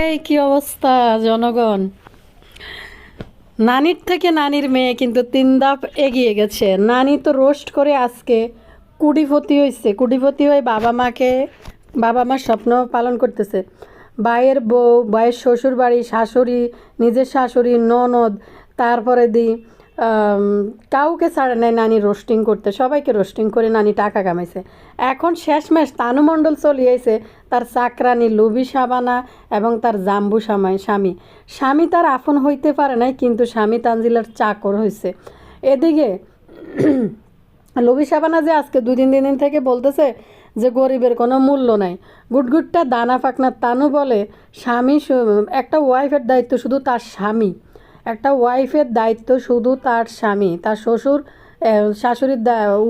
এই কি অবস্থা জনগণ। নানির থেকে নানির মেয়ে কিন্তু 3 ধাপ এগিয়ে গেছে। নানি তো রোস্ট করে আজকে কুটিপতি হয়েছে। কুটিপতি হয়ে বাবা মার স্বপ্ন পালন করতেছে। ভাইয়ের বউ, ভাইয়ের শ্বশুর বাড়ি, শাশুড়ি, নিজের শাশুড়ি, ননদ, তারপরে কাউকে ছাড়ে নাই নানি রোস্টিং করতে। সবাইকে রোস্টিং করে নানি টাকা কামাইছে। এখন শেষমেশ তানু মণ্ডল চলিয়েছে তার চাকরানি লুবি সাবানা এবং তার জাম্বু স্বামী তার আপন হইতে পারে নাই, কিন্তু স্বামী তানজিলার চাকর হয়েছে। এদিকে লুবি সাবানা যে আজকে 2-3 দিন থেকে বলতেছে যে গরিবের কোনো মূল্য নাই। গুটগুটটা দানা পাকনা তানু বলে একটা ওয়াইফের দায়িত্ব শুধু তার স্বামী, একটা ওয়াইফের দায়িত্ব শুধু তার স্বামী। তার শ্বশুর শাশুড়ির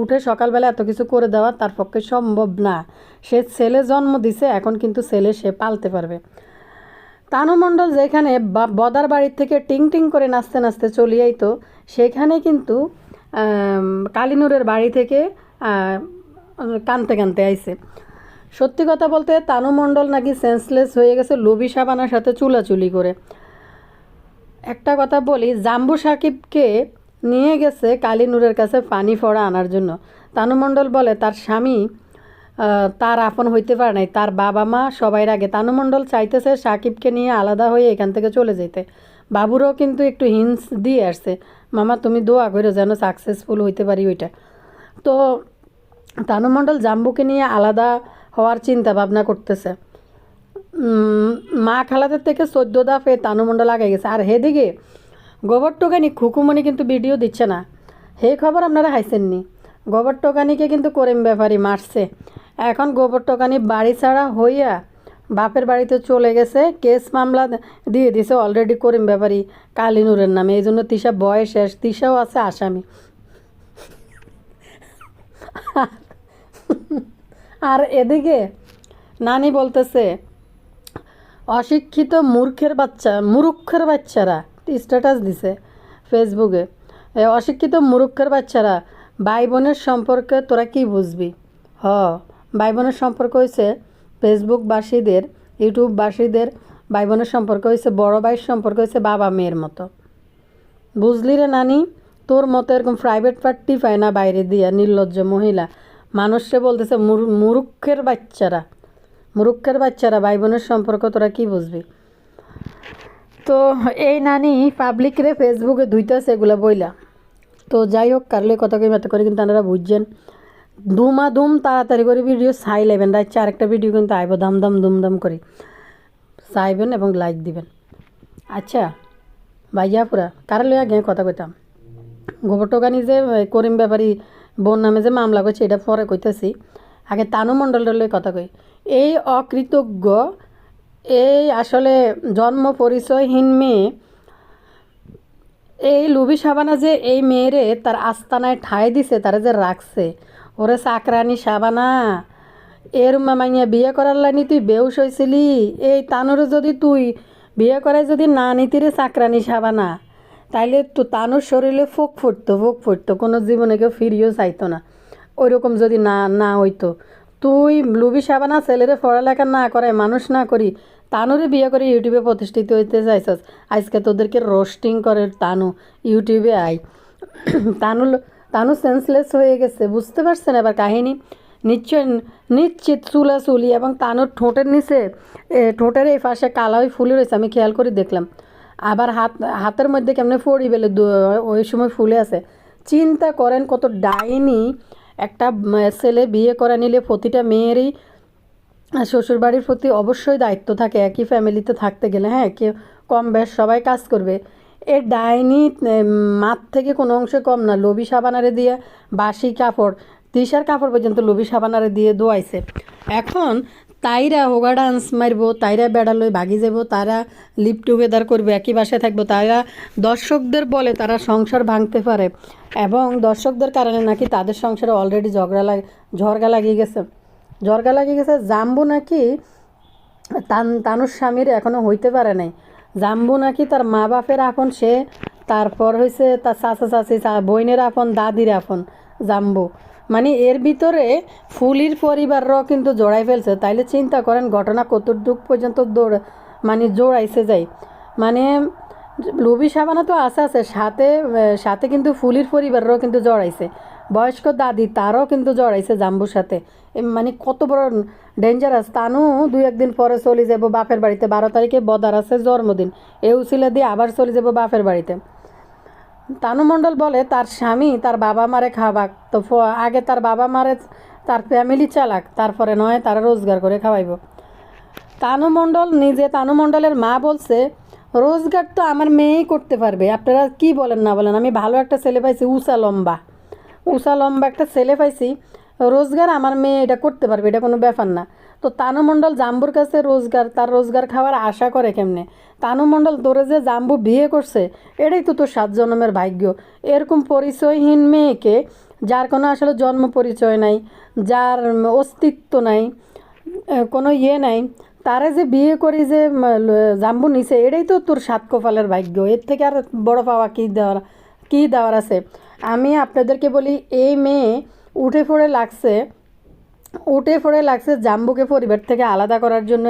উঠে সকালবেলা এত কিছু করে দেওয়া তার পক্ষে সম্ভব না। সে ছেলে জন্ম দিছে, এখন কিন্তু ছেলে সে পালতে পারবে। তানু মণ্ডল যেখানে বদার বাড়ির থেকে টিং টিং করে নাচতে নাচতে চলিয়াই তো, সেখানে কিন্তু কালিনুরের বাড়ি থেকে কানতে কানতে আইছে। সত্যি কথা বলতে তানু মণ্ডল নাকি সেন্সলেস হয়ে গেছে লুবি সাবানার সাথে চুলাচুলি করে। একটা কথা বলি, জাম্বু সাকিবকে নিয়ে গেছে কালিনুরের কাছে পানি ফোড়া আনার জন্য। তানু মণ্ডল বলে তার স্বামী তার আপন হইতে পারে নাই, তার বাবা মা সবাই আগে। তানু মণ্ডল চাইতেছে সাকিবকে নিয়ে আলাদা হয়ে এখান থেকে চলে যেতে। বাবুরও কিন্তু একটু হিন্টস দিয়ে আসছে, মামা তুমি দোয়া করো যেন সাকসেসফুল হইতে পারি ওইটা। তো তানু মণ্ডল জাম্বুকে নিয়ে আলাদা হওয়ার চিন্তা ভাবনা করতেছে। মা খালাদের থেকে 14 ধাপে তানু মণ্ডল আগে গেছে। আর হেদিকে গোবর টোকানি খুকুমণি কিন্তু ভিডিও দিচ্ছে না। হে খবর আপনারা হাইছেননি, গোবর টোকানিকে কিন্তু করিম ব্যাপারী মারছে। এখন গোবর টোকানি বাড়ি ছাড়া হইয়া বাপের বাড়িতে চলে গেছে। কেস মামলা দিয়ে দিছে অলরেডি করিম ব্যাপারী কালিনুরের নামে। এই জন্য তিশা বয়স শেষ, তিশাও আছে আসামি। আর এদিকে নানি বলতেছে অশিক্ষিত মুরুক্ষের বাচ্চারা স্ট্যাটাস দিছে ফেসবুকে, অশিক্ষিত মুরুক্ষের বাচ্চারা ভাই বোনের সম্পর্কে তোরা কি বুঝবি। ভাই বোনের সম্পর্ক হয়েছে ফেসবুকবাসীদের, ইউটিউববাসীদের ভাই বোনের সম্পর্ক হয়েছে বড় ভাইয়ের সম্পর্ক হয়েছে বাবা মেয়ের মতো। বুঝলি রে নানি, তোর মতো এরকম প্রাইভেট পার্টি পায় না বাইরে দিয়া নির্লজ্জ মহিলা। মানুষকে বলতেছে মুরুক্ষের বাচ্চারা ভাই বোনের সম্পর্ক তোরা কি বুঝবি। তো এই নানি পাবলিকরে ফেসবুকে ধুইতেছে এগুলো বইলা। তো যাই হোক, কারলে কথা কই মতো করে কিন্তু আপনারা বুঝছেন। দুম তাড়াতাড়ি করে ভিডিও ছাই লাইবেন, রাইছে আরেকটা ভিডিও কিন্তু আইব দুমদাম করে চাইবেন এবং লাইক দিবেন। আচ্ছা ভাইয়া পুরা কারা লইয়া গে কথা কইতাম। গোবর টোকানি যে করিম ব্যাপারী বোন নামে যে মামলা করছে এটা পরে কইতেছি, আগে তানু মণ্ডলের লই কথা কই। এই অকৃতজ্ঞ, এই আসলে জন্ম পরিচয়হীন মেয়ে, এই লুবি সাবানা যে এই মেয়েরে তার আস্তানায় ঠাই দিছে, তারা যে রাখছে, ওরে চাকরানি সাবানা, এর মামাইয়া বিয়ে করার লাইনি তুই বেউস হয়েছিলি। এই তানুরে যদি তুই বিয়ে করায় যদি না নিতিরে চাকরানি সাবানা, তাইলে তো তানুর শরীরে ফোক ফুটতো, কোনো জীবনে কেউ ফিরিয়েও চাইতো না। ওইরকম যদি না হইতো, তুই লুবি সাবানা ছেলেরে পড়ালেখা না করায় মানুষ না করি তানুরে বিয়ে করে ইউটিউবে প্রতিষ্ঠিত হইতে চাইছস। আজকে তোদেরকে রোস্টিং করে তানু ইউটিউবে আয়। তানু সেন্সলেস হয়ে গেছে, বুঝতে পারছেন এবার কাহিনী। নিশ্চিত চুলাচুলি এবং তানুর ঠোঁটের নিচে, ঠোঁটের এই পাশে কালাই ফুলে রয়েছে, আমি খেয়াল করে দেখলাম। আবার হাতের মধ্যে কেমনে ফড়ি বেলে ওই সময় ফুলে আছে। চিন্তা করেন কত ডাইনি একটা ছেলে বিয়ে করে নিলে প্রতিটা মেয়েরই শ্বশুরবাড়ির প্রতি অবশ্যই দায়িত্ব থাকে একই ফ্যামিলিতে থাকতে গেলে। হ্যাঁ, কেউ কম বেশ সবাই কাজ করবে। এ ডাইনি মাঠ থেকে কোনো অংশে কম না। লবি সাবানারে দিয়ে বাসি কাপড়, তিশার কাপড় পর্যন্ত লবি সাবানারে দিয়ে দোয়াইছে। এখন তাইরা হোগা ডান্স মারবো, তাইরা বেড়া লই ভাগি যাব, তারা লিভ টুগেদার করবে, একই বাসায় থাকবো, তারা দর্শকদের বলে তারা সংসার ভাঙতে পারে এবং দর্শকদের কারণে নাকি তাদের সংসারে অলরেডি ঝগড়া লাগিয়ে গেছে। জাম্বু নাকি তানুর স্বামীর এখনও হইতে পারে নাই। জাম্বু নাকি তার মা বাপের আপন, সে তারপর হয়েছে তার চাচা চাচি বইনের আপন, দাদির আপন জাম্বু। মানে এর ভিতরে ফুলির পরিবাররাও কিন্তু জড়াই ফেলছে। তাইলে চিন্তা করেন ঘটনা কতটুক পর্যন্ত মানে জোড়াইছে যাই, মানে লুবি সাবানা তো আছে সাথে সাথে কিন্তু ফুলির পরিবারেরও কিন্তু জড়াইছে, বয়স্ক দাদি তারও কিন্তু জড়াইছে জাম্বুর সাথে। মানে কত বড় ডেঞ্জারাস। তানু 2-1 দিন পরে চলে যাব বাপের বাড়িতে, 12 তারিখে বদার আছে জন্মদিন, এই উছিলা দিয়ে আবার চলে যাব বাপের বাড়িতে। তানু মণ্ডল বলে তার স্বামী তার বাবা মারে খাওয়াক, তো আগে তার বাবা মারে তার ফ্যামিলি চালাক, তারপরে নয় তারা রোজগার করে খাওয়াইব। তানু মণ্ডল নিজে, তানু মণ্ডলের মা বলছে রোজগার তো আমার মেয়েই করতে পারবে, আপনারা কি বলেন না বলেন, আমি ভালো একটা ছেলে পাইছি, উঁচা লম্বা একটা ছেলে পাইছি, রোজগার আমার মেয়ে এটা করতে পারবে, এটা কোনো ব্যাপার না। তো তানু মণ্ডল জাম্বুর কাছে তার রোজগার খাওয়ার আশা করে কেমনে? তানু মণ্ডল তোরে যে জাম্বু বিয়ে করছে এটাই তো তোর 7 জন্মের ভাগ্য। এরকম পরিচয়হীন মেয়েকে, যার কোনো আসলে জন্ম পরিচয় নাই, যার অস্তিত্ব নাই, কোনো নাই, তারে যে বিয়ে করি যে জাম্বু নিছে, এটাই তো তোর 7 কপালের ভাগ্য। এর থেকে আর বড় পাওয়া কী দেওয়ার আছে? আমি আপনাদেরকে বলি, এই মেয়ে উঠে পড়ে লাগছে জাম্বুকে পরিবার থেকে আলাদা করার জন্য,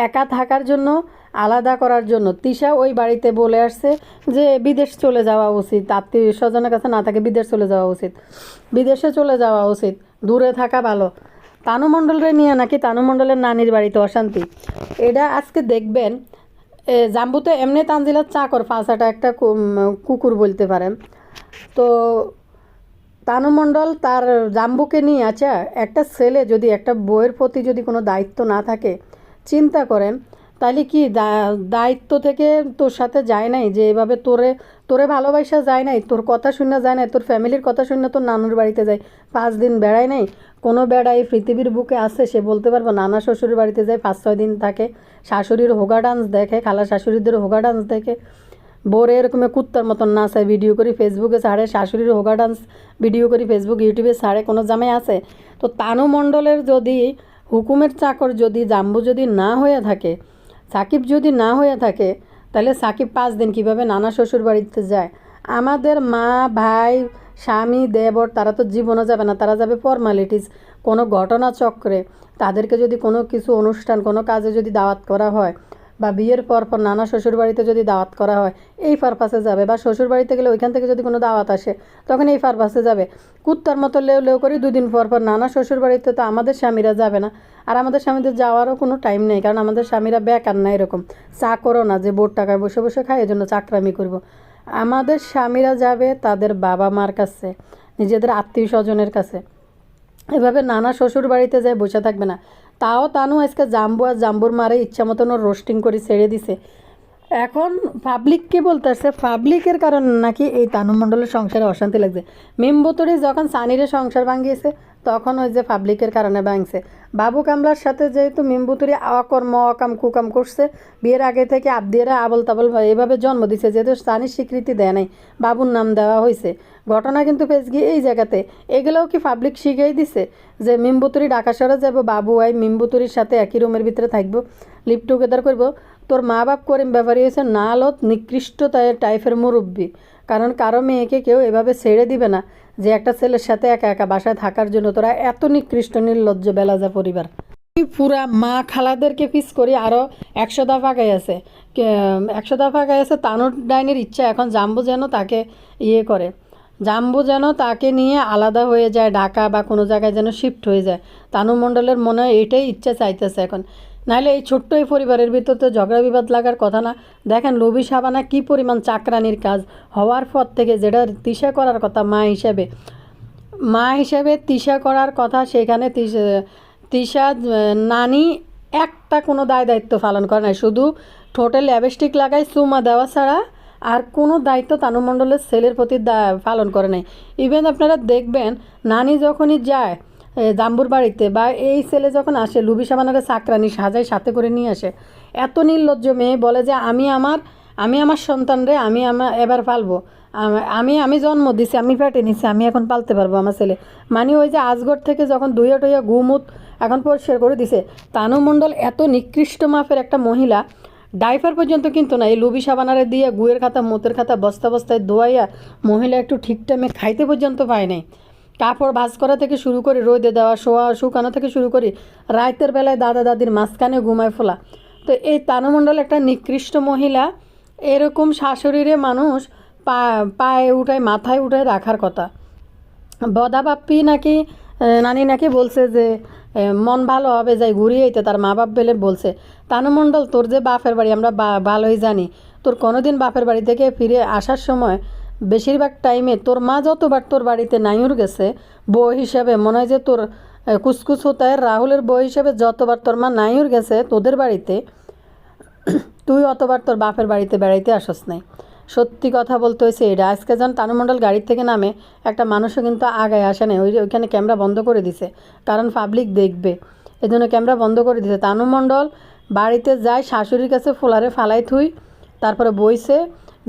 একা থাকার জন্য, আলাদা করার জন্য। তিশা ওই বাড়িতে বলে আসছে যে বিদেশ চলে যাওয়া উচিত, আত্মীয় স্বজনের কাছে না থাকে বিদেশে চলে যাওয়া উচিত, দূরে থাকা ভালো। তানু মণ্ডলের নিয়ে নাকি তানু মণ্ডলের নানির বাড়িতে অশান্তি। এটা আজকে দেখবেন। জাম্বুতে এমনি তানজিলার চাকর, ফাঁসাটা একটা কুকুর বলতে পারেন। তো তানু মণ্ডল তার জাম্বুকে নিয়ে, আচ্ছা একটা ছেলে যদি একটা বউয়ের প্রতি যদি কোনো দায়িত্ব না থাকে, চিন্তা করেন তাহলে কি দায়িত্ব থেকে তোর সাথে যায় নাই, যে এভাবে তোরে ভালোবাসা যায় নাই, তোর কথা শুনে যায় নাই, তোর ফ্যামিলির কথা শুনে তোর নানুর বাড়িতে যায়, 5 দিন বেড়ায় নাই? কোনো বেড়াই পৃথিবীর বুকে আছে সে বলতে পারবো নানা শ্বশুরের বাড়িতে যায় 5-6 দিন থাকে, শাশুড়ির হোগা ডান্স দেখে, খালা শাশুড়িদের হোগা ডান্স দেখে, বোরে এরকম কুত্তার মতন নাচায়, ভিডিও করি ফেসবুকে ছাড়ে, শাশুড়ির হোগা ডান্স ভিডিও করি ফেসবুক ইউটিউবে ছাড়ে, কোনো জামাই আছে? তো তানু মণ্ডলের যদি হুকুমের চাকর যদি জাম্বু যদি না হয়ে থাকে, সাকিব যদি না হয়ে থাকে, তাহলে সাকিব 5 দিন কীভাবে নানা শ্বশুর বাড়িতে যায়? আমাদের মা ভাই স্বামী দেবর তারা তো জীবনও যাবে না, তারা যাবে ফর্মালিটিস, কোনো ঘটনা চক্রে। তাদেরকে যদি কোনো কিছু অনুষ্ঠান, কোনো কাজে যদি দাওয়াত করা হয়, বা বিয়ের পর নানা শ্বশুর বাড়িতে যদি দাওয়াত করা হয়, এই পারপাসে যাবে। বা শ্বশুর বাড়িতে গেলে ওইখান থেকে যদি কোনো দাওয়াত আসে, তখন এই পারপাসে যাবে। কুত্তার মতো লেউ করে 2 দিন পর নানা শ্বশুর বাড়িতে তো আমাদের স্বামীরা যাবে না। আর আমাদের স্বামীদের যাওয়ারও কোনো টাইম নেই, কারণ আমাদের স্বামীরা বেকার না, এরকম চাকরও না যে বোর টাকায় বসে বসে খায়, এজন্য চাকরামি করব। আমাদের স্বামীরা যাবে তাদের বাবা মার কাছে, নিজেদের আত্মীয় স্বজনের কাছে, এভাবে নানা শ্বশুর বাড়িতে যায় বসে থাকবে না। তাও তানু আজকে জাম্বু আর জাম্বুর মারে ইচ্ছা মতন রোস্টিং করে ছেড়ে দিছে। এখন পাবলিককে বলতে আসছে, পাবলিকের কারণে নাকি এই তানু মণ্ডলের সংসারে অশান্তি লাগছে। মেম্বুতরি যখন সানিরে সংসার ভাঙিয়েছে, তখন ওই যে পাবলিকের কারণে ভাঙছে। বাবু কামলার সাথে যেহেতু মেম্বুতরি অকাম কুকাম করছে, বিয়ের আগে থেকে আবদিয়েরা আবল তাবল এভাবে জন্ম দিছে, যেহেতু সানির স্বীকৃতি দেয় নাই, বাবুর নাম দেওয়া হয়েছে। ঘটনা কিন্তু পেজ গিয়ে এই জায়গাতে। এগুলোও কি পাবলিক শিখেই দিছে যে মেম্বুতরি ঢাকা শহরে যাবো, বাবু আই মেম্বুতরির সাথে একই রুমের ভিতরে থাকবো, লিভ টুগেদার করবো? তোর মা বাপ করিম ব্যাপারী হয়েছে নালত নিকৃষ্ট টাইপের মুরব্বী। কারণ কারো মেয়েকে কেউ এভাবে ছেড়ে দিবে না যে একটা ছেলের সাথে একা একা বাসায় থাকার জন্য। তোরা এত নিকৃষ্ট নির্লজ্জ বেলাজা পরিবার। পুরা মা খালাদেরকে পিস করি আরও 100 দফা গাইছে, 100 দফা গাইছে। তানুর ডাইনের ইচ্ছা এখন জাম্বু যেন তাকে করে, জাম্বু যেন তাকে নিয়ে আলাদা হয়ে যায়, ঢাকা বা কোনো জায়গায় যেন শিফট হয়ে যায়। তানু মণ্ডলের মনে হয় এটাই ইচ্ছা চাইতেছে এখন। নাহলে এই ছোট্ট এই পরিবারের ভিতর তো ঝগড়া বিবাদ লাগার কথা না। দেখেন লুবি সাবানা কী পরিমাণ চাকরানির কাজ হওয়ার পর থেকে, যেটা তিশা করার কথা মা হিসেবে তিশা করার কথা, সেখানে তিশা নানি একটা কোনো দায়িত্ব পালন করে না, শুধু ঠোঁটে লিপস্টিক লাগায় চুমা দেওয়া ছাড়া আর কোনো দায়িত্ব তানু মণ্ডলের ছেলের প্রতি পালন করে নাই। ইভেন আপনারা দেখবেন নানি যখনই যায় জাম্বুর বাড়িতে, বা এই ছেলে যখন আসে, লুবি সাবানারে চাকরানি সাজায় সাথে করে নিয়ে আসে। এত নির্লজ্জ মেয়ে, বলে যে আমি আমার সন্তানরে এবার পালবো, আমি জন্ম দিছি, আমি পেটে নিছি, আমি এখন পালতে পারবো আমার ছেলে। মানে ওই যে আজগর থেকে যখন দুইয়া টইয়া গুমুত এখন পরিষ্কার করে দিছে। তানু মণ্ডল এত নিকৃষ্ট মাপের একটা মহিলা, ডাইপার পর্যন্ত কিন্তু না, এই লুবি সাবানারে দিয়ে গুয়ের খাতা মুতের খাতা বস্তায় ধোয়াইয়া মহিলা একটু ঠিক টাইমে খাইতে পর্যন্ত পায় নাই। কাপড় ভাঁজ করা থেকে শুরু করে রোদে দেওয়া, শুকানো থেকে শুরু করে রাতের বেলায় দাদা দাদির মাঝখানে ঘুমায় ফেলা, তো এই তানু মণ্ডল একটা নিকৃষ্ট মহিলা, এরকম শাশুড়িরে মানুষ পায়ে উঠায় মাথায় উঠায় রাখার কথা। বদা বাপ্পি নাকি নানি নাকি বলছে যে মন ভালো হবে যাই ঘুরিয়ে আইতে, তার মা বাপ বেলে বলছে। তানু মণ্ডল, তোর যে বাপের বাড়ি আমরা ভালোই জানি, তোর কোনোদিন বাপের বাড়ি থেকে ফিরে আসার সময় বেশিরভাগ টাইমে তোর মা যতবার তোর বাড়িতে নাইউর গেছে বউ হিসাবে, মনে হয় যে তোর কুসকুস হোতায় রাহুলের বউ হিসাবে যতবার তোর মা নাইউর গেছে তোদের বাড়িতে, তুই অতবার তোর বাপের বাড়িতে বেড়াইতে আসস নাই। সত্যি কথা বলতে হয়েছে এটা। আজকে যখন তানু মণ্ডল গাড়ির থেকে নামে, একটা মানুষও কিন্তু আগায় আসে না, ওইখানে ক্যামেরা বন্ধ করে দিছে, কারণ পাবলিক দেখবে, এই জন্য ক্যামেরা বন্ধ করে দিছে। তানু মণ্ডল বাড়িতে যায়, শাশুড়ির কাছে ফোলারে ফালাই থুই, তারপরে বইছে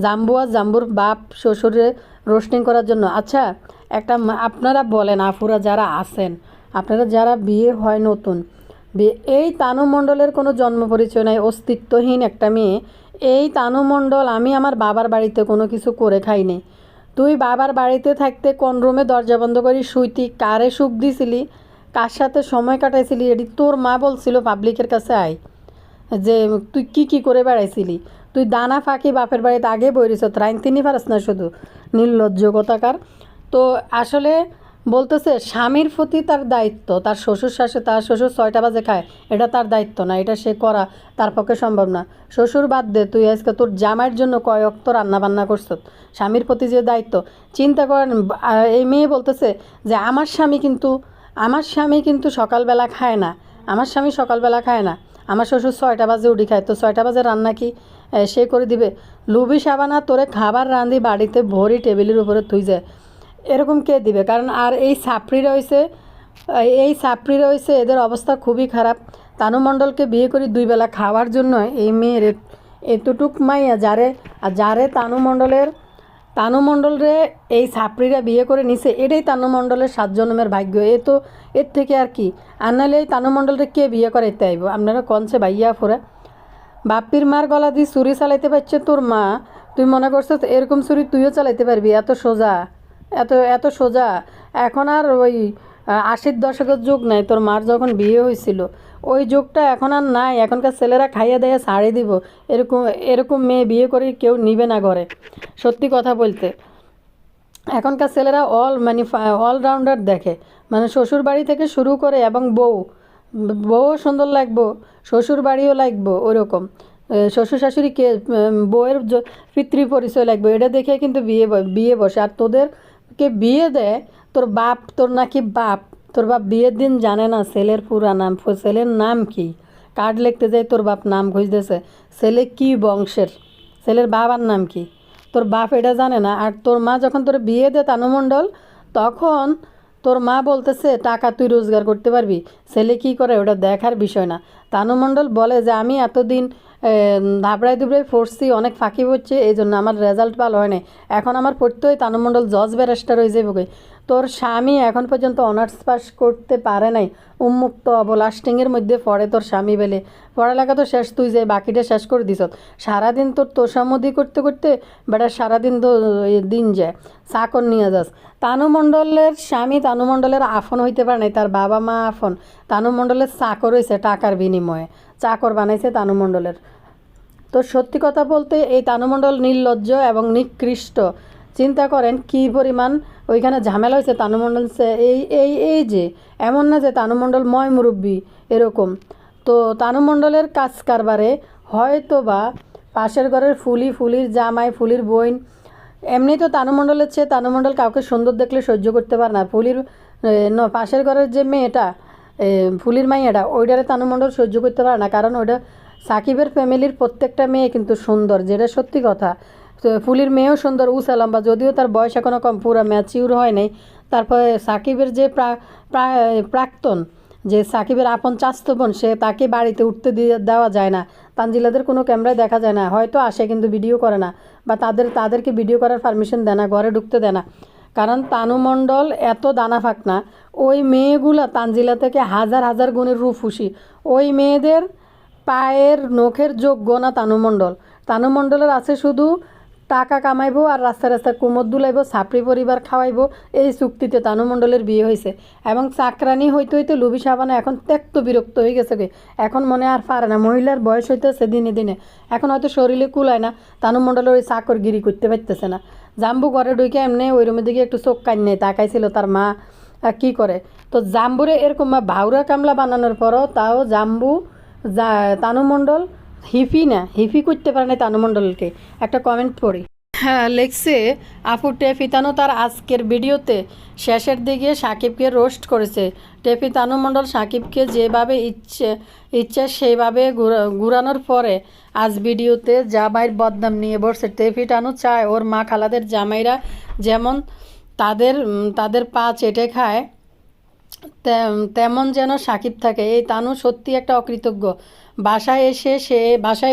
জাম্বু আর জাম্বুর বাপ শ্বশুরে রোস্টিং করার জন্য। আচ্ছা, একটা আপনারা বলেন, আফুরা যারা আছেন, আপনারা যারা বিয়ে হয় নতুন, এই তানু মণ্ডলের কোনো জন্ম পরিচয় নাই, অস্তিত্বহীন একটা মেয়ে। এই তানু মণ্ডল, আমি আমার বাবার বাড়িতে কোনো কিছু করে খাইনি। তুই বাবার বাড়িতে থাকতে কোন রুমে দরজা বন্ধ করি শুইতি, কারে সুখ দিছিলি, কার সাথে সময় কাটাইছিলি, এটি তোর মা বলছিল পাবলিকের কাছে আয় যে তুই কি করে বেড়াইছিলি। তুই দানা ফাঁকি বাপের বাড়িতে আগে বইরিস, রাইন তিনি পারস না শুধু, নির্লজ্জ কথাকার। তো আসলে বলতেছে স্বামীর প্রতি তার দায়িত্ব, তার শ্বশুর তার শ্বশুর 6টা বাজে খায়, এটা তার দায়িত্ব না, এটা সে করা তার পক্ষে সম্ভব না। শ্বশুর বাদ দে, তুই আজকে তোর জামাইয়ের জন্য কয় অক্ত রান্না বান্না করছ, স্বামীর প্রতি যে দায়িত্ব চিন্তা করেন। এই মেয়ে বলতেছে যে আমার স্বামী কিন্তু সকালবেলা খায় না, আমার স্বামী সকালবেলা খায় না, আমার শ্বশুর 6টা বাজে উঠি খায়, তো 6টা বাজে রান্না কি সে করে দিবে? লুবি সাবানা তোরে খাবার রাঁধি বাড়িতে ভরি টেবিলের উপরে থুই যায়, এরকম কে দিবে? কারণ আর এই সাপ্রিরা হয়েছে এদের অবস্থা খুবই খারাপ। তানু মণ্ডলকে বিয়ে করি 2 বেলা খাওয়ার জন্য এই মেয়ের এতটুক মাইয়া যারে তানু মণ্ডলরে এই সাপ্রিরা বিয়ে করে নিছে, এটাই তানু মণ্ডলের 7 জন্মের ভাগ্য। তো এর থেকে আর কি, আর নাহলে এই তানু মণ্ডলরে কে বিয়ে করে এতে আইব? আপনারা কনছে ভাইয়া ফোরা বাপ্পির মার গলা দিয়ে ছুরি চালাইতে পারছে তোর মা, তুই মনে করছো এরকম ছুরি তুইও চালাইতে পারবি? এত সোজা এখন আর ওই 80-র দশকের যুগ নাই। তোর মার যখন বিয়ে হয়েছিল ওই যুগটা এখন আর নাই। এখনকার ছেলেরা খাইয়া দেয়া ছাড়ি দিব, এরকম মেয়ে বিয়ে করে কেউ নিবে না ঘরে। সত্যি কথা বলতে এখনকার ছেলেরা অলরাউন্ডার দেখে, মানে শ্বশুর বাড়ি থেকে শুরু করে, এবং বউ সুন্দর লাগবো, শ্বশুর বাড়িও লাগবো ওরকম, শ্বশুর শাশুড়িকে বউয়ের পিতৃ পরিচয় লাগবে, এটা দেখে কিন্তু বিয়ে বসে। আর তোদেরকে বিয়ে দেয় তোর বাপ, তোর বাপ বিয়ের দিন জানে না ছেলের পুরা নাম, ছেলের নাম কি, কার্ড লিখতে যায় তোর বাপ নাম খুঁজতেছে, ছেলে কি বংশের, ছেলের বাবার নাম কি, তোর বাপ এটা জানে না। আর তোর মা যখন তোর বিয়ে দেয় তানু মণ্ডল, তখন তোর মা বলতেছে টাকা তুই রোজগার করতে পারবি, ছেলে কী করে ওটা দেখার বিষয় না। তানু মণ্ডল বলে যে আমি এতদিন ধাবড়াই দুবড়াই পড়ছি, অনেক ফাঁকি হচ্ছে, এই জন্য আমার রেজাল্ট ভালো হয় নাই, এখন আমার পড়তে হয় তানু মণ্ডল জজ ব্যারিস্টার হয়ে যাবে। তোর স্বামী এখন পর্যন্ত অনার্স পাস করতে পারে নাই, উন্মুক্ত অবলাস্টিংয়ের মধ্যে পড়ে তোর স্বামী বেলে, পড়ালেখা তো শেষ, তুই যে বাকিটা শেষ করে দিস। সারাদিন তোর তোষামদি করতে করতে বেটা সারাদিন তো দিন যায়, চাকর নিয়ে যাস। তানু মণ্ডলের স্বামী তানু মণ্ডলের আফন হইতে পারে নাই, তার বাবা মা আফন, তানু মণ্ডলের চাকর হয়েছে টাকার বিনিময়ে, চাকর বানাইছে তানু মণ্ডলের। তো সত্যি কথা বলতে এই তানু মণ্ডল নির্লজ্জ এবং নিকৃষ্ট। চিন্তা করেন কী পরিমাণ ওইখানে ঝামেলা হয়েছে তানু মণ্ডল। এই যে এমন না যে তানু মণ্ডল ময় মুরব্বী এরকম, তো তানু মণ্ডলের কাজ কারবারে হয়তো বা পাশের ঘরের ফুলির জামাই, ফুলির বোন, এমনি তো তানু মণ্ডলের চেয়ে তানু মণ্ডল কাউকে সুন্দর দেখলে সহ্য করতে পারে না। পাশের ঘরের যে মেয়েটা, ফুলির মাইয়াটা, ওইটারে তানু মণ্ডল সহ্য করতে পারে না, কারণ ওইটা সাকিবের ফ্যামিলির প্রত্যেকটা মেয়ে কিন্তু সুন্দর, যেটা সত্যি কথা। তো ফুলির মেয়েও সুন্দর, উঁচা লম্বা, যদিও তার বয়স এখনও কম, পুরো ম্যাচিউর হয় নাই। তারপরে সাকিবের যে প্রাক্তন, যে সাকিবের আপন চাস্তো বোন, সে তাকে বাড়িতে উঠতে দেওয়া যায় না, তানজিলাদের কোনো ক্যামেরায় দেখা যায় না, হয়তো আসে কিন্তু ভিডিও করে না, বা তাদেরকে ভিডিও করার পারমিশন দেয় না, ঘরে ঢুকতে দেয় না। কারণ তানু মণ্ডল এত দানা ফাঁকনা, ওই মেয়েগুলা তানজিলা থেকে হাজার গুণের রূপসী, ওই মেয়েদের পায়ের নখের যোগ্য না তানু মণ্ডলের আছে শুধু টাকা কামাইবো আর রাস্তায় রাস্তায় কুমোর দুলাইবো, ছাপড়ি পরিবার খাওয়াইবো, এই চুক্তিতে তানু মণ্ডলের বিয়ে হয়েছে। এবং চাকরানি হইতে হইতে লুবি সাবানা এখন ত্যক্ত বিরক্ত হয়ে গেছে গে, এখন মনে আর পারে না, মহিলার বয়স হইতেছে দিনে দিনে, এখন হয়তো শরীরে কুলায় না, তানু মণ্ডলের ওই চাকরগিরি করতে পারতেছে না। জাম্বু ঘরে ঢুকে এমনি ওই রুমের দিকে একটু চোখ কান্নে তাকাইছিল তার মা কি করে। তো জাম্বুরে এরকম ভাউরা কামলা বানানোর পরও তাও জাম্বু তানু মণ্ডল হিফি করতে পারে না তানু মণ্ডলকে। একটা কমেন্ট পড়ি, হ্যাঁ লিখছে, আপু টেফি তানু তার আজকের ভিডিওতে শেষের দিকে সাকিবকে রোস্ট করেছে। টেফি তানু মণ্ডল সাকিবকে যেভাবে ইচ্ছে সেইভাবে ঘুরানোর পরে আজ ভিডিওতে জামাইয়ের বদনাম নিয়ে বসছে। টেফি তানু চায় ওর মা খালাদের জামাইরা যেমন তাদের পা চেটে খায় তেমন যেন সাকিব থাকে। এই তানু সত্যি একটা অকৃতজ্ঞ। বাসায়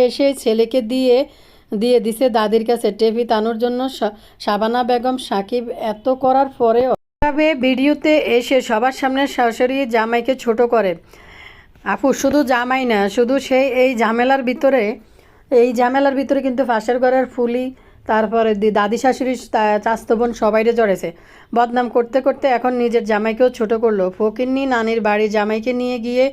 এসে ছেলেকে দিয়ে দিছে দাদির কাছে। টেফি তানুর জন্য শাবানা বেগম সাকিব এত করার পরেও এভাবে ভিডিওতে এসে সবার সামনে সরাসরি জামাইকে ছোট করে। আপু শুধু জামাই না, শুধু সেই এই ঝামেলার ভিতরে কিন্তু পাশের ঘরের ফুলি, তারপরে দাদি শাশুড়ি, চাস্তো বোন সবাইরে জড়েছে। বদনাম করতে করতে এখন নিজের জামাইকেও ছোট করলো। ফকিন্নি নানির বাড়ি জামাইকে নিয়ে গিয়ে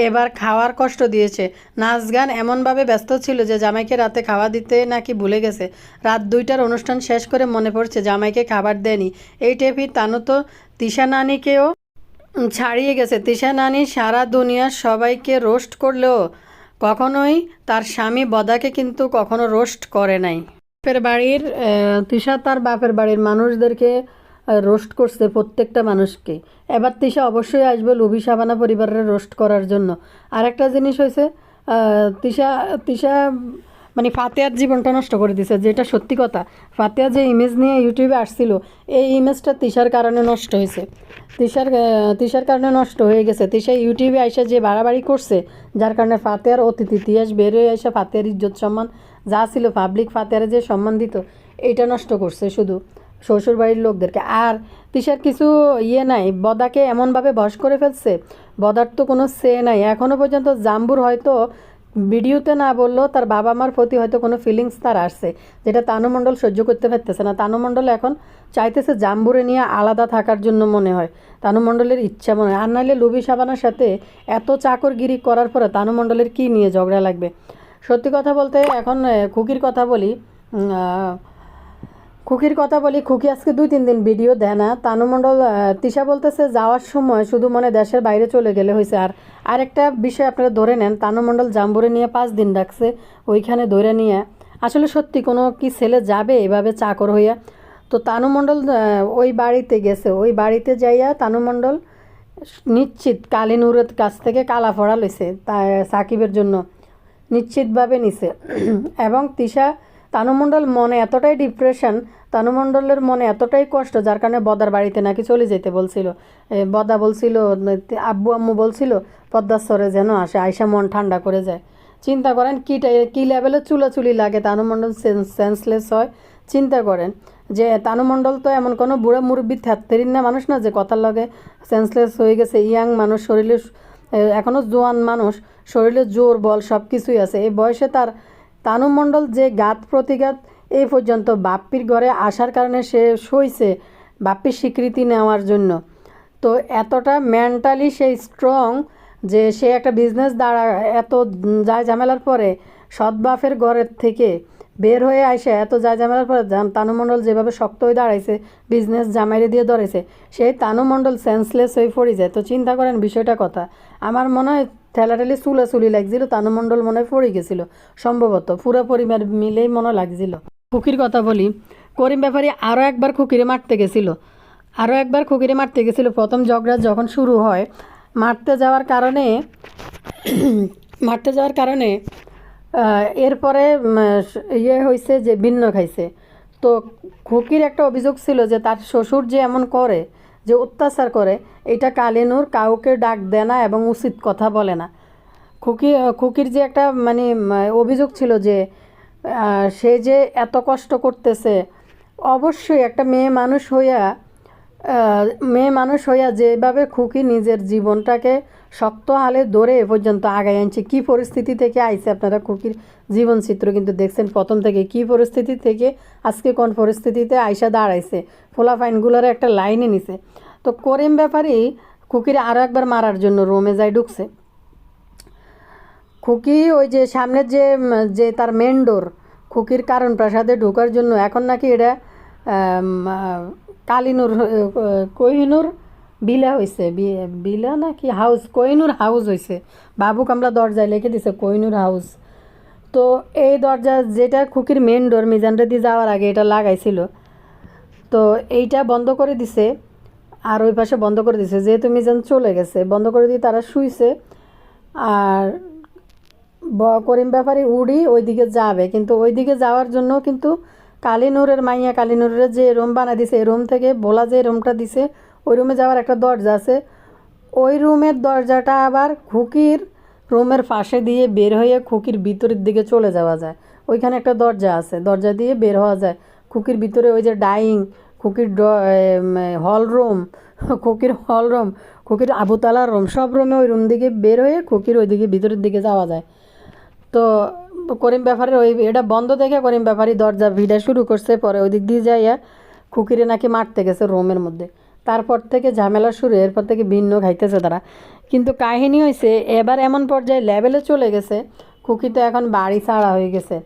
এবার খাওয়ার কষ্ট দিয়েছে। নাচ গান এমনভাবে ব্যস্ত ছিল যে জামাইকে রাতে খাওয়া দিতে নাকি ভুলে গেছে। রাত 2টার অনুষ্ঠান শেষ করে মনে পড়ছে জামাইকে খাবার দেয়নি। এই টেপি তানু তো তিশা নানিকেও ছাড়িয়ে গেছে। তিশা নানি সারা দুনিয়ার সবাইকে রোস্ট করলেও কখনোই তার স্বামী বদাকে কিন্তু কখনো রোস্ট করে নাই। তিশা তার বাপের বাড়ির মানুষদেরকে রোস্ট করছে, প্রত্যেকটা মানুষকে। এবার তিশা অবশ্যই আসবে লুবি সাবানা পরিবারের রোস্ট করার জন্য। আর একটা জিনিস হয়েছে, তিশা মানে ফাতেহার জীবনটা নষ্ট করে দিছে, যেটা সত্যি কথা। ফাতেহা যে ইমেজ নিয়ে ইউটিউবে আসছিল, এই ইমেজটা তিশার কারণে নষ্ট হয়েছে, তিশার কারণে নষ্ট হয়ে গেছে। তিশা ইউটিউবে আইসা যে বাড়াবাড়ি করছে, যার কারণে ফাতেহার অতীত ইতিহাস বের হয়ে আসা, ফাতেহার ইজ্জত সম্মান যা ছিল, পাবলিক ফাতেহারে যে সম্মান দিত, এইটা নষ্ট করছে শুধু শ্বশুরবাড়ির লোকদেরকে। আর তিশার কিছু নাই, বদাকে এমনভাবে বশ করে ফেলছে, বদার তো কোনো সে নাই এখনও পর্যন্ত। জাম্বুর হয়তো ভিডিওতে না বললেও তার বাবা মার প্রতি হয়তো কোনো ফিলিংস তার আসছে, যেটা তানু মণ্ডল সহ্য করতে পারতেছে না। তানু মণ্ডল এখন চাইতেছে জাম্বুরে নিয়ে আলাদা থাকার জন্য, মনে হয় তানু মণ্ডলের ইচ্ছা মনে হয়। আর নাহলে লুবি সাবানার সাথে এত চাকরগিরি করার পরে তানু মণ্ডলের কী নিয়ে ঝগড়া লাগবে। সত্যি কথা বলতে এখন খুকির কথা বলি, খুকি আজকে 2-3 দিন ভিডিও দেয় না। তানু মণ্ডল তিশা বলতেছে যাওয়ার সময় শুধু মনে দেশের বাইরে চলে গেলে হয়েছে। আর আরেকটা বিষয় আপনারা ধরে নেন, তানু মণ্ডল জাম্বুরে নিয়ে 5 দিন রাখছে, ওইখানে ধরে নিয়ে আসলে সত্যি কোনো কি ছেলে যাবে এভাবে চাকর হইয়া? তো তানু মণ্ডল ওই বাড়িতে গেছে, ওই বাড়িতে যাইয়া তানু মণ্ডল নিশ্চিত কালিনুরের কাছ থেকে কালা ফড়া লইছে সাকিবের জন্য, নিশ্চিতভাবে নিছে। এবং তিশা তানু মণ্ডল মনে এতটাই ডিপ্রেশন, তানু মণ্ডলের মনে এতটাই কষ্ট, যার কারণে বদার বাড়িতে নাকি চলে যেতে বলছিল। বদা বলছিল, আব্বু আম্মু বলছিল পদ্মাশ্বরে যেন আসে, আয়সা মন ঠান্ডা করে যায়। চিন্তা করেন কী লেভেলের চুলাচুলি লাগে, তানু মণ্ডল সেন্সলেস হয়। চিন্তা করেন যে তানু মণ্ডল তো এমন কোনো বুড়া মুরব্বী থ্যাত্তেরিন না মানুষ না যে কথার লগে সেন্সলেস হয়ে গেছে। ইয়াং মানুষ, শরীরে এখনও জোয়ান মানুষ, শরীরে জোর বল সব কিছুই আছে। এই বয়সে তানু মণ্ডল যে ঘাত প্রতিঘাত এই পর্যন্ত বাপ্পির ঘরে আসার কারণে সে সইছে, বাপ্পির স্বীকৃতি নেওয়ার জন্য। তো এতটা মেন্টালি সে স্ট্রং যে সে একটা বিজনেস এত যায় ঝামেলার পরে সৎ বাপের ঘরের থেকে বের হয়ে আসে, এত যায় ঝামেলার পরে তানু মণ্ডল যেভাবে শক্ত হয়ে দাঁড়াইছে, বিজনেস জামাইরে দিয়ে ধরেছে, সেই তানু মণ্ডল সেন্সলেস হয়ে পড়ে যায়। তো চিন্তা করেন বিষয়টা কথা। আমার মনে হয় ঠেলাঠেলি চুলাচুলি লাগছিল, তানু মণ্ডল মনে হয় পড়ে গেছিলো সম্ভবত, পুরো পরিবার মিলেই মনে লাগছিল। খুকির কথা বলি, করিম ব্যাপারী আরও একবার খুকিরে মারতে গেছিলো। প্রথম ঝগড়া যখন শুরু হয়, মারতে যাওয়ার কারণে এরপরে হয়েছে যে ভিন্ন খাইছে। তো খুকির একটা অভিযোগ ছিল যে তার শ্বশুর যে এমন করে, যে অত্যাচার করে, এটা কালিনুর কাউকে ডাক দেয় না এবং উচিত কথা বলে না। খুকির যে একটা মানে অভিযোগ ছিল যে সে যে এত কষ্ট করতেছে, অবশ্যই একটা মেয়ে মানুষ হইয়া মেয়ে মানুষ হইয়া যেভাবে খুকি নিজের জীবনটাকে শক্ত হালে ধরে এ পর্যন্ত আগায় আনছে, কী পরিস্থিতি থেকে আইছে আপনারা খুকির জীবনচিত্র কিন্তু দেখছেন প্রথম থেকে, কী পরিস্থিতি থেকে আজকে কোন পরিস্থিতিতে আইসা দাঁড়াইছে, ফোলাফাইনগুলোর একটা লাইনে নিছে। তো করিম ব্যাপারী খুকির আরও একবার মারার জন্য রোমে যায় ঢুকছে। খুকি ওই যে সামনের যে যে তার মেন ডোর খুকির কারণ প্রাসাদে ঢোকার জন্য এখন নাকি এটা কালিনুর কোহিনুর বিলা হয়েছে, বিলা নাকি হাউস, কোহিনুর হাউস হয়েছে। বাবু কামলা দরজায় লিখে দিছে কোহিনুর হাউস। তো এই দরজা যেটা খুকির মেন ডোর মিজান রেদি যাওয়ার আগে এটা লাগাইছিল, তো এইটা বন্ধ করে দিছে আর ওই পাশে বন্ধ করে দিছে, যেহেতু মিজান চলে গেছে বন্ধ করে দিয়ে তারা শুইছে। আর করিম ব্যাপারী উড়ি ওইদিকে যাবে, কিন্তু ওইদিকে যাওয়ার জন্য কিন্তু কালিনুরের মাইয়া কালিনুরের যে রুম বানা দিছে এই রুম থেকে বলা যে রুমটা দিছে ওই রুমে যাওয়ার একটা দরজা আছে, ওই রুমের দরজাটা আবার খুকির রুমের পাশে দিয়ে বের হয়ে খুকির ভিতরের দিকে চলে যাওয়া যায়। ওইখানে একটা দরজা আছে, দরজা দিয়ে বের হওয়া যায় খুকির ভিতরে। ওই যে dyeing, খুকির hall room, খুকির hall room, খুকির আবুতালার room, সব রুমে ওই রুম দিকে বের হয়ে খুকির ওইদিকে ভিতরের দিকে যাওয়া যায়। তো করিম ব্যাপারের ওই এটা বন্ধ দেখে করিম ব্যাপারী দরজা ভিড়া শুরু করছে, পরে ওই দিক দিয়ে যাইয়া খুকিরে নাকি মারতে গেছে রুমের মধ্যে। তারপর থেকে ঝামেলা শুরু, এরপর থেকে ভিন্ন খাইতেছে তারা। কিন্তু কাহিনী হয়েছে এবার এমন পর্যায়ে লেভেলে চলে গেছে, খুকি তো এখন বাড়ি ছাড়া হয়ে গেছে।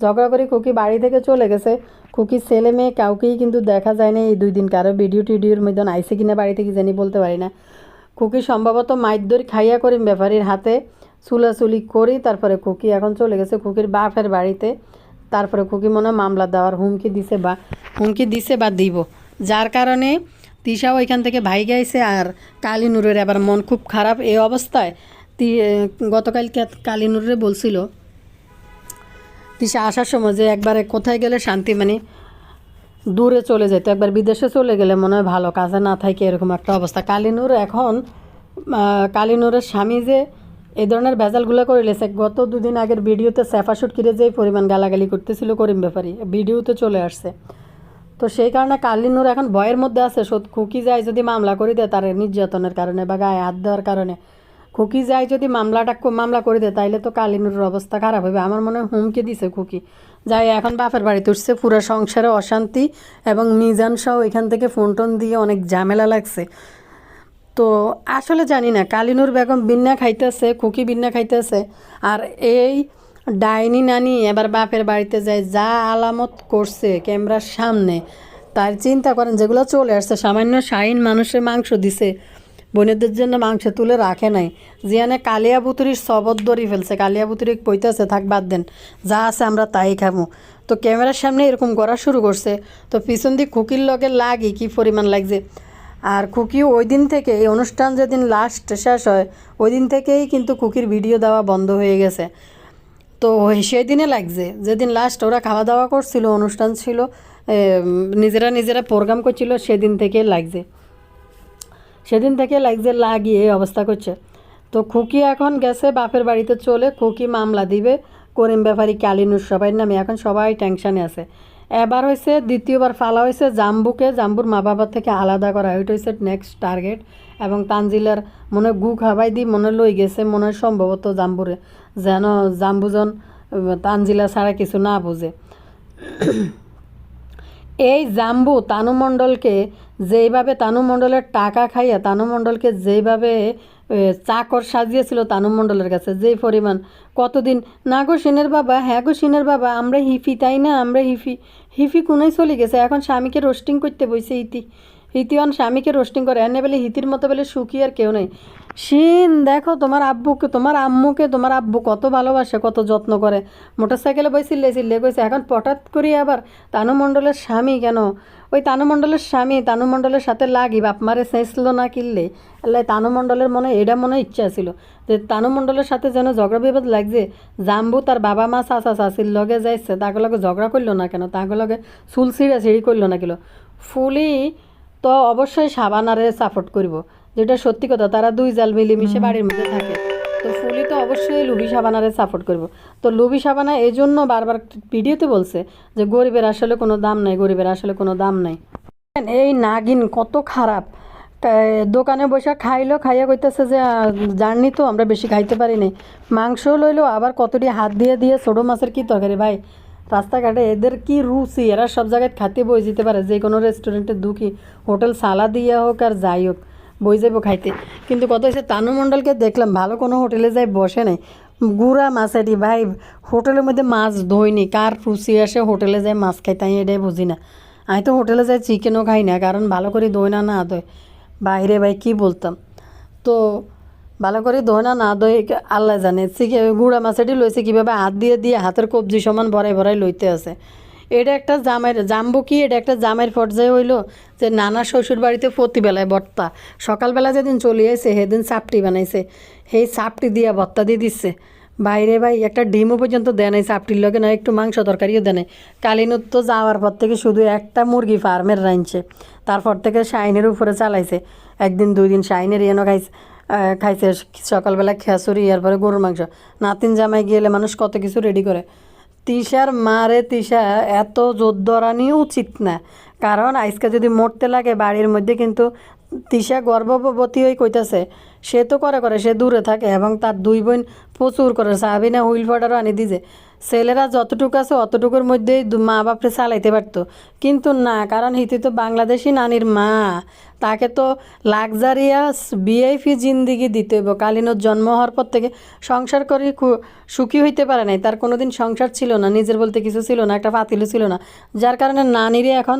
ঝগড়া করে খুকি বাড়ি থেকে চলে গেছে। খুকির ছেলে মেয়ে কাউকেই কিন্তু দেখা যায় না এই 2 দিন, কারো ভিডিও টিডিওর মধ্যে আইসে কিনা বাড়িতে কি জানি বলতে পারি না। খুকি সম্ভবত মাইদ্দর খাইয়া করিম ব্যাপারীর হাতে চুলাচুলি করি, তারপরে খুকি এখন চলে গেছে খুকির বাপের বাড়িতে। তারপরে খুকি মনে হয় মামলা দেওয়ার হুমকি দিছে বা দিব, যার কারণে তিশাও ওইখান থেকে ভাই গাইছে। আর কালিনুরের আবার মন খুব খারাপ এই অবস্থায়। গতকাল কালিনুরে বলছিল তিশা আসার সময় যে একবারে কোথায় গেলে শান্তি, মানে দূরে চলে যেত, একবার বিদেশে চলে গেলে মনে হয় ভালো, কাজে না থাকে এরকম একটা অবস্থা। কালিনুরের স্বামী যে এই ধরনের ভেজালগুলো করে লেছে, গত 2 দিন আগের ভিডিওতে স্যাফাশুট কিরে যেই পরিমাণ গালাগালি করতেছিল করিম ব্যাপারী ভিডিওতে চলে আসছে। তো সেই কারণে কালিনুর এখন ভয়ের মধ্যে আছে, খুকি যায় যদি মামলা করে দেয় তার নির্যাতনের কারণে বা গায়ে হাত দেওয়ার কারণে, খুকি যায় যদি মামলা করে দেয় তাইলে তো কালিনুরের অবস্থা খারাপ হবে। আমার মনে হয় হুমকি দিছে খুকি, যাই এখন বাপের বাড়িতে উঠছে, পুরো সংসারে অশান্তি এবং মিজান সহ এখান থেকে ফোন টোন দিয়ে অনেক ঝামেলা লাগছে। তো আসলে জানি না কালিনুর বেগম বিন্না খাইতেছে, খুকি বিন্না খাইতেছে, আর এই ডাইনি নানি এবার বাপের বাড়িতে যায় যা আলামত করছে ক্যামেরার সামনে, তার চিন্তা করেন যেগুলো চলে আসছে। সামান্য শাহিন মানুষের মাংস দিছে, বোনেদের জন্য মাংস তুলে রাখে নাই, জিয়ানে কালিয়া বুতুরির সবদ দড়ি ফেলছে, কালিয়া বুতুরি কইতেছে থাক বাদ দেন, যা আছে আমরা তাই খাবো। তো ক্যামেরার সামনে এরকম করা শুরু করছে, তো পিছন দিয়ে খুকির লগে লাগি কি পরিমাণ লাগছে। আর খুকিও ওই দিন থেকে, এই অনুষ্ঠান যেদিন লাস্ট শেষ হয় ওই দিন থেকেই কিন্তু খুকির ভিডিও দেওয়া বন্ধ হয়ে গেছে। তো সেই দিনে লাগছে যেদিন লাস্ট ওরা খাওয়া দাওয়া করছিল, অনুষ্ঠান ছিল, নিজেরা প্রোগ্রাম করছিল, সেদিন থেকে লাগিয়ে এই অবস্থা করছে। তো খুকি এখন গেছে বাপের বাড়িতে চলে, খুকি মামলা দিবে করিম ব্যাপারী কালিনুর সবাই নামে, এখন সবাই টেনশানে আছে। এবার হয়েছে দ্বিতীয়বার ফালা হয়েছে জাম্বুর মা বাবার থেকে আলাদা করা, ওইটা হয়েছে নেক্সট টার্গেট। এবং তানজিলার মনে গু খাবাই দি মনে লই গেছে, মনে হয় সম্ভবত জাম্বুরে, যেন জাম্বুজন তানজিলা ছাড়া কিছু না বুঝে। এই জাম্বু তানু মণ্ডলকে যেইভাবে, তানু মণ্ডলের টাকা খাইয়া তানু মণ্ডলকে যেইভাবে চাকর সাজিয়েছিল তানু মণ্ডলের কাছে, যেই পরিমাণ কতদিন না গো সিনের বাবা, হ্যাঁ গো সিনের বাবা, আমরা হিফি তাই না, আমরা হিফি কোনাই চলে গেছে, এখন স্বামীকে রোস্টিং করতে বইছে হিতিওয়ান স্বামীকে রোস্টিং করে, এনে বলে হিতির মতো বলে সুখী আর কেউ নেই। শিন দেখো তোমার আব্বুকে, তোমার আম্মুকে তোমার আব্বু কত ভালোবাসে, কত যত্ন করে, মোটরসাইকেলে বই চিল্লে কইছে, এখন হঠাৎ করি আবার তানু মণ্ডলের স্বামী কেন, ওই তানু মণ্ডলের স্বামী তানু মণ্ডলের সাথে লাগি বাপ মারে চেয়েছিল না কিনলে, আল্লাহ তানু মণ্ডলের মনে ইচ্ছা ছিল যে তানু মণ্ডলের সাথে যেন ঝগড়া বিবাদ লাগছে। জাম্বু তার বাবা মা চাচা চাচির লগে যাইছে, তাকে লগে ঝগড়া করলো না কেন, তাকে লগে চুল ছিঁড়ি করলো না কেন। ফুলি তো অবশ্যই সাবানারে সাপোর্ট করব, যেটা সত্যি কথা, তারা 2 জাল মিলেমিশে বাড়ির মধ্যে থাকে। তো ফুলি তো অবশ্যই লুবি সাবানারে সাপোর্ট করব। তো লুবি সাবানা এই জন্য বারবার ভিডিওতে বলছে যে গরিবের আসলে কোনো দাম নাই, গরিবের আসলে কোনো দাম নাই। এই নাগিন কত খারাপ। দোকানে বসে খাইলো, খাইয়া কইতেছে যে জানি তো আমরা বেশি খাইতে পারি নাই, মাংস লইলো আবার কতটি হাত দিয়ে দিয়ে ছোটো মাছের কি তরকারি। ভাই রাস্তাঘাটে এদের কি রুচি, এরা সব জায়গায় খাতে বই যেতে পারে, যে কোনো রেস্টুরেন্টে দুঃখী হোটেল সালা দিয়া হোক আর যাই হোক বই যাইব খাইতে। কিন্তু কত হয়েছে তানু মণ্ডলকে দেখলাম ভালো কোনো হোটেলে যাই বসে নাই, গুড়া মাছেরই। ভাই হোটেলের মধ্যে মাছ ধোয়নি, কার রুচি আসে হোটেলে যায় মাছ খাইতে, আমি এটাই বুঝি না। আমি তো হোটেলে যাই চিকেনও খাই না, কারণ ভালো করে দই না দই বাইরে। ভাই কী বলতাম, তো ভালো করে দই না দই আল্লাহ জানে। গুঁড়া মাছেরই লইছে কীভাবে হাত দিয়ে দিয়ে হাতের কবজি সমান ভরাই ভরাই লইতে আছে। এটা একটা জামাইয়ের জামবো কি, এটা একটা জামাইয়ের পর্যায়ে হইলো যে নানা শ্বশুর বাড়িতে প্রতিবেলায় ভর্তা, সকালবেলা যেদিন চলে আসে সেদিন চাপটি বানাইছে, সেই চাপটি দিয়া ভর্তা দিয়ে দিচ্ছে। বাইরে ভাই একটা ডিমও পর্যন্ত দেয় নাই চাপটির লগে, না একটু মাংস তরকারিও দেয় নাই। কালিনুর তো যাওয়ার পর থেকে শুধু একটা মুরগি ফার্মের রাঁধছে, তারপর থেকে শাইনের উপরে চালাইছে। একদিন দুই দিন শাইনের এনো খাইছে সকালবেলা খেসুরি, এরপরে গরুর মাংস। নাতিন জামাই গেলে মানুষ কত কিছু রেডি করে। তিশার মারে তিশা এত জোর ধরানি উচিত না, কারণ আজকে যদি মরতে লাগে বাড়ির মধ্যে, কিন্তু তিশা গর্ভবতী হয়ে কইতাছে, সে তো করে সে দূরে থাকে এবং তার দুই বোন প্রচুর করে সাবিনা হুইল ফাটারও আনি দিছে। ছেলেরা যতটুকু আছে অতটুকুর মধ্যেই মা বাপরে চালাইতে পারতো, কিন্তু না, কারণ হিতে তো বাংলাদেশি নানির মা, তাকে তো লাক্সারিয়াস ভিআইপি জিন্দিগি দিতে হইব। কালিনোর জন্ম হওয়ার পর থেকে সংসার করে সুখী হইতে পারে নাই, তার কোনো দিন সংসার ছিল না, নিজের বলতে কিছু ছিল না, একটা পাতিলও ছিল না, যার কারণে নানিরে এখন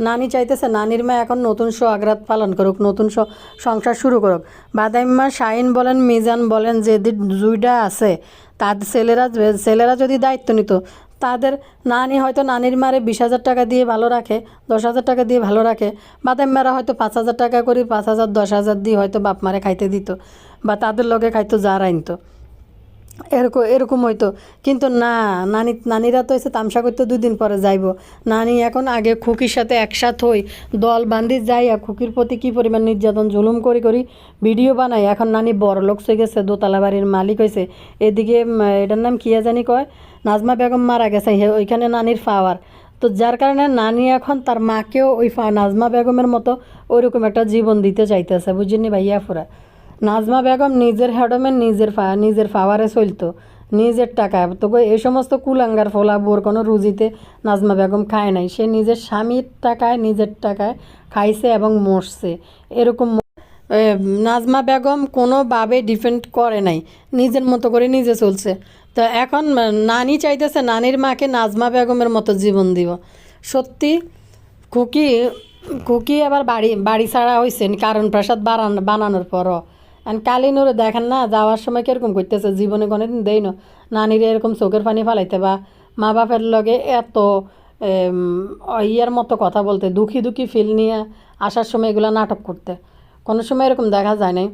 নানি চাইতেছে নানির মা এখন নতুন সোহাগরাত পালন করুক, নতুন সংসার শুরু করুক। বাদাইম্মা শাহিন বলেন মিজান বলেন যে দুইটা আছে, তাদের ছেলেরা যদি দায়িত্ব নিত, তাদের নানি হয়তো নানির মারে 20,000 টাকা দিয়ে ভালো রাখে, 10,000 টাকা দিয়ে ভালো রাখে, বাদাইম্মারা হয়তো 5,000 টাকা করে 5,000 10,000 দিয়ে হয়তো বাপ মারে খাইতে দিত, বা তাদের লগে খাইতো যার আনতো, এরকম হইতো। কিন্তু না, নানিরা তো এসে তামসা করতে 2 দিন পরে যাইব। নানি এখন আগে খুকির সাথে একসাথ হই দল বান্ধি যাইয়া খুকির প্রতি কী পরিমাণ নির্যাতন জুলুম করি ভিডিও বানাই। এখন নানি বড় লোক হয়ে গেছে, দোতলা বাড়ির মালিক হয়েছে। এদিকে এটার নাম কিয়া জানি কয়, নাজমা বেগম মারা গেছে, ওইখানে নানির পাওয়ার। তো যার কারণে নানি এখন তার মাকেও ওই নাজমা বেগমের মতো ওইরকম একটা জীবন দিতে চাইতেছে, বুঝিনি ভাইয়া ফুরা। নাজমা বেগম নিজের হেডমে নিজের পাওয়ারে চলতো, নিজের টাকায়। তো এই সমস্ত কুলাঙ্গার ফোলা বোর কোনো রুজিতে নাজমা বেগম খায় নাই, সে নিজের স্বামীর টাকায় নিজের টাকায় খাইছে এবং মরছে। এরকম নাজমা বেগম কোনোভাবে ডিপেন্ড করে নাই, নিজের মতো করে নিজে চলছে। তো এখন নানি চাইতেছে নানির মাকে নাজমা বেগমের মতো জীবন দিব। সত্যি খুকি খুকি আবার বাড়ি ছাড়া হয়েছে কারণ প্রাসাদ বানানোর পরও। কালিনুরে দেখেন না যাওয়ার সময় কীরকম করতেছে, জীবনে কোনোদিন দেই না নানিরে এরকম চোখের পানি ফালাইতে বা মা বাপের লগে এত ইয়ার মতো কথা বলতে, দুঃখী ফিল নিয়ে আসার সময় এগুলো নাটক করতে কোনো সময় এরকম দেখা যায় নাই।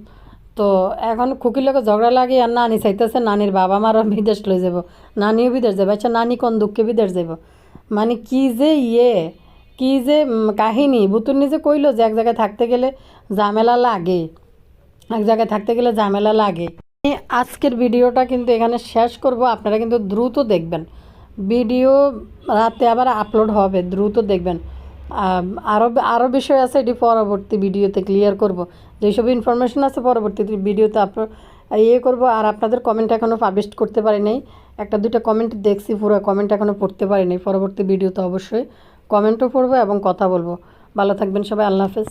তো এখন খুকির লোকে ঝগড়া লাগে আর নানি চাইতেছে নানির বাবা মারও বিদেশ লয়ে যাব, নানিও বিদেশ যাবে। আচ্ছা নানি কোন দুঃখে বিদেশ যাব, মানে কি যে কি যে কাহিনী। বুতুর নিজে কইলো যে এক জায়গায় থাকতে গেলে ঝামেলা লাগে, এক জায়গায় থাকতে গেলে ঝামেলা লাগে। আজকের ভিডিওটা কিন্তু এখানে শেষ করব, আপনারা কিন্তু দ্রুত দেখবেন ভিডিও, রাতে আবার আপলোড হবে, দ্রুত দেখবেন। আরও বিষয় আছে, এটি পরবর্তী ভিডিওতে ক্লিয়ার করব, যেসব ইনফরমেশন আছে পরবর্তী ভিডিওতে করব। আর আপনাদের কমেন্ট এখনও পাবলিশ করতে পারি নাই, 1-2টা কমেন্ট দেখছি, পুরো কমেন্ট এখনও পড়তে পারি নাই। পরবর্তী ভিডিওতে অবশ্যই কমেন্টও পড়বো এবং কথা বলবো। ভালো থাকবেন সবাই, আল্লাহ হাফেজ।